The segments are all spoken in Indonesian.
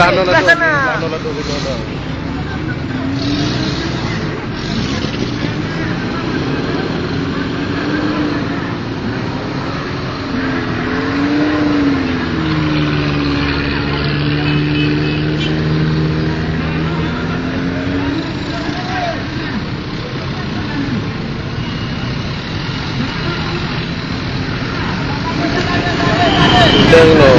sebelah sana. Deng lo.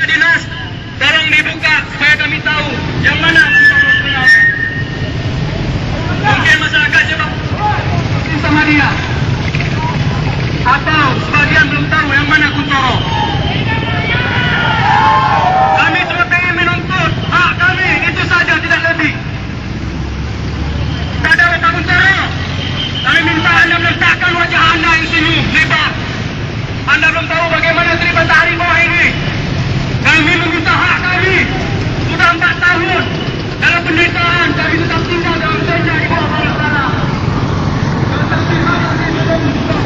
Dinas, tolong dibuka supaya kami tahu yang mana mungkin masyarakat coba sama dia atau sebagian belum tahu yang mana Kuntoro. Kami cuma pengen menuntut hak kami, itu saja, tidak lebih. Kepada Pak Kuntoro, kami minta Anda meletakkan wajah Anda yang senyum, lebar. Anda belum tahu bagaimana terlibat hari bawah ini. Kami meminta hak kami. Sudah 4 tahun dalam penderitaan, kami tetap tinggal dalam tenda di bawah bawah tanah. Tetapi hak kami belum dibuka.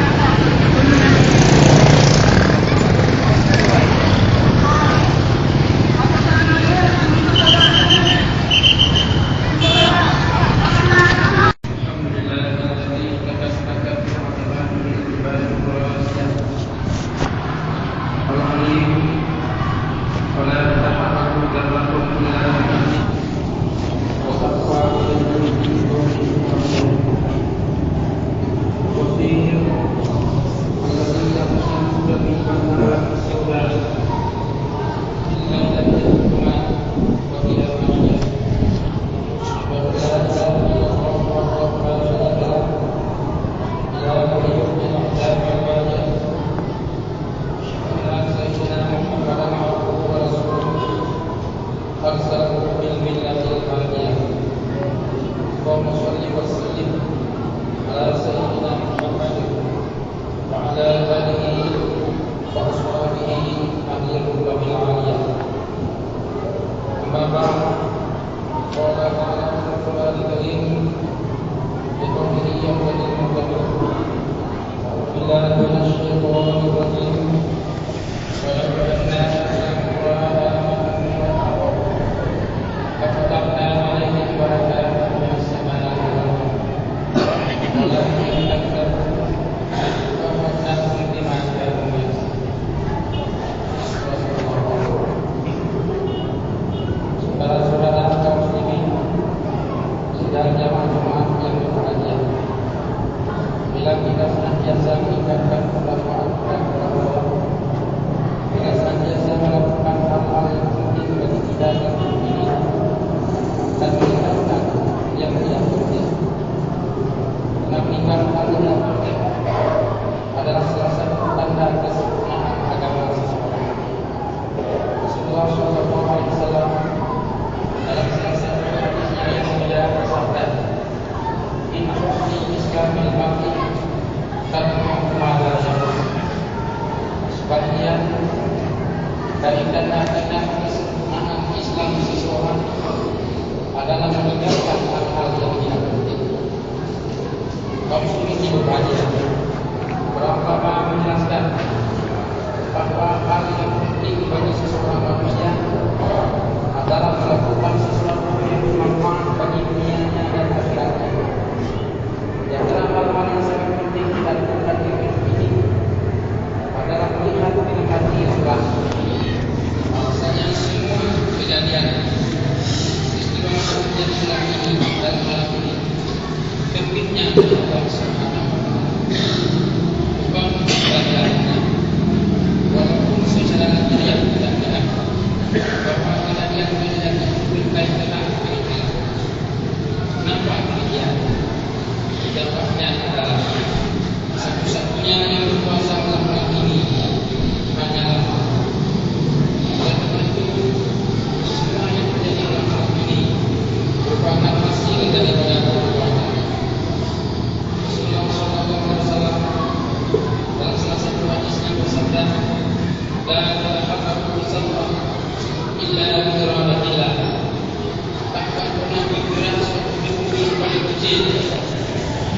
kecil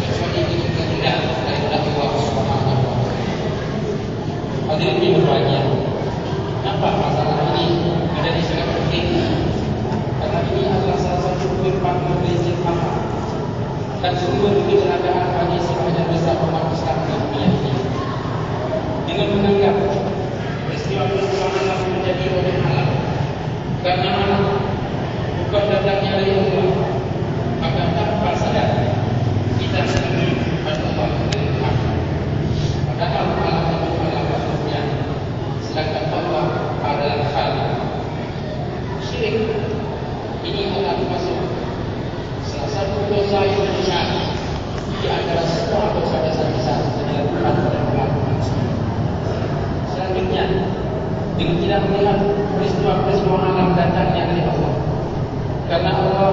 kecuali ini kehendak dari Allah Subhanahu wa taala. Hadirin yang berbahagia, kenapa masalah ini menjadi sangat penting? Karena ini adalah salah satu firman prinsip amal dan sumber kecelakaan bagi sebagian besar umat Islam di dunia ini. Dengan menganggap peristiwa-peristiwa alam menjadi oleh alam karena alam bukan datangnya dari Allah, maka tanpa sadar kita sendiri Allah dari Tuhan. Padahal alam itu adalah makhluknya, sedangkan Allah adalah Khalik. Syirik ini adalah termasuk salah satu dosa yang besar di antara semua dosa-dosa besar yang dilakukan oleh umat manusia. Selanjutnya, dengan tidak melihat peristiwa-peristiwa alam datangnya dari Allah, karena Allah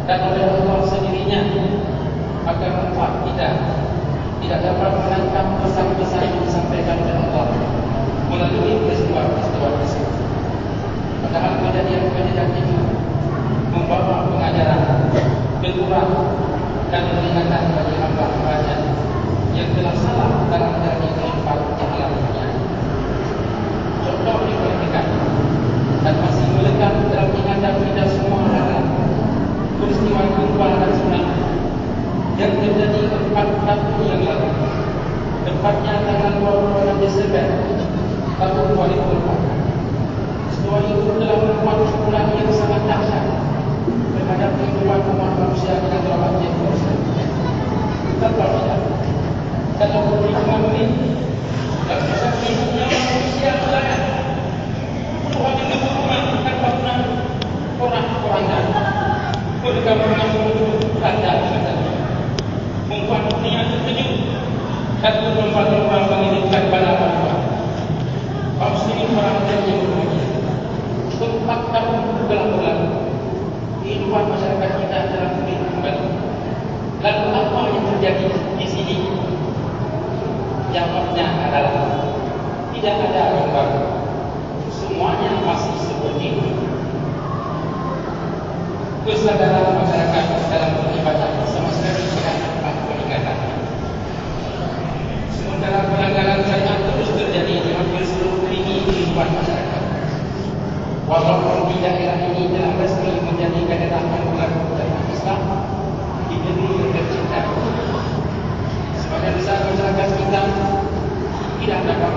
dan oleh Allah sendirinya, maka membuat kita tidak dapat menangkap pesan-pesan yang disampaikan oleh Allah melalui peristiwa-peristiwa tersebut. Padahal kejadian-kejadian itu membawa pengajaran, teguran dan peringatan bagi hamba-hambanya yang telah salah dalam menjalani kehidupan di alam dunia. Contoh diperhatikan dan masih melekat dalam ingatan kita semua adalah peristiwa gempa dan tsunami yang terjadi 4 tahun yang lalu, tepatnya tanggal 26 Desember tahun 2004. Peristiwa itu telah membuat pukulan yang sangat dahsyat terhadap kehidupan umat manusia di negara bagian tersebut. Tanpa tidak, dalam perhitungan menit dan kesaksiannya manusia melayan Tuhan yang berfirman tanpa pernah orang-orangnya mereka pernah menuduh tanda katanya membuat dunia terkejut dan berlomba-lomba mengirimkan bala-bala kaum muslimin orang yang berbahagia. 4 tahun telah berlalu, kehidupan masyarakat kita telah pulih kembali. Lalu apa yang terjadi di sini? Jawabnya adalah tidak ada yang baru. Semuanya masih seperti itu. Kesadaran masyarakat dalam beribadah sama sekali tidak dapat peningkatan. Sementara pelanggaran syariat terus terjadi di hampir seluruh lini kehidupan masyarakat. Walaupun di daerah ini telah resmi menjadi daerah yang melakukan Islam di negeri yang tercinta, sebagian besar masyarakat kita tidak dapat